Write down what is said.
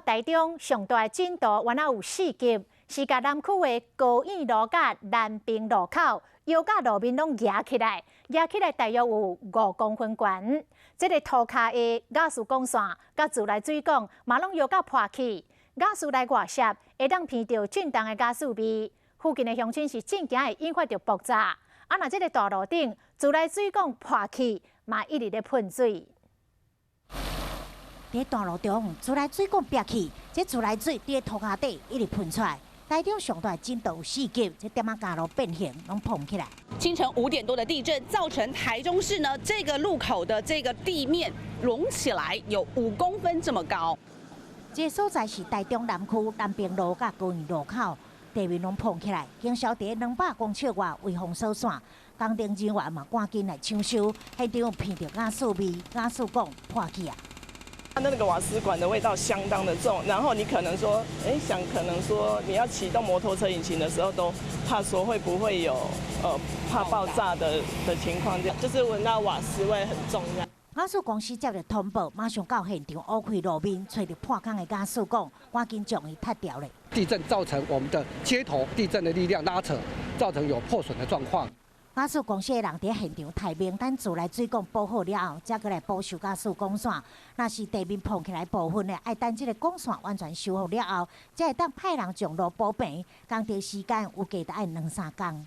台中上大震度原来有4级，是甲南区的高院路甲南平路口，腰甲路面拢压起来，大约有5公分悬。这个涂骹的雅士公线甲自来水管嘛拢腰甲破去，雅士来外涉会当闻到震动的雅士味。附近的乡亲是正惊会引发着爆炸。若这个大路顶自来水管破去，嘛一直咧喷水。 伫大路中，自来水管憋起，这自来水伫涂骹底一直喷出来。台中上大震度4级，这点仔架路变形拢碰起来。清晨5点多的地震，造成台中市呢这个路口的这个地面隆起来有5公分这么高。这所在是台中南区南平路甲高院路口，地面拢碰起来，经销伫200公尺外围封锁线，工程人员嘛赶紧来抢修，现场闻到雅士味，雅士管破去啊！ 那个瓦斯管的味道相当的重，然后你可能说，可能说你要启动摩托车引擎的时候，都怕说会不会有怕爆炸的情况，就是闻到瓦斯味很重这样。雅士公司接到通报，马上到现场挖开路面，找到破坑的雅士管，赶紧将伊拆掉了。地震造成我们的接头地震的力量拉扯，造成有破损的状况。 雅士公司的人伫现场提名单自来水管补好了后，才过来补修雅士管线。若是地面碰起来部分的，爱等这个管线完全修复了后，才会当派人上路补平。工程时间有计得爱2、3天。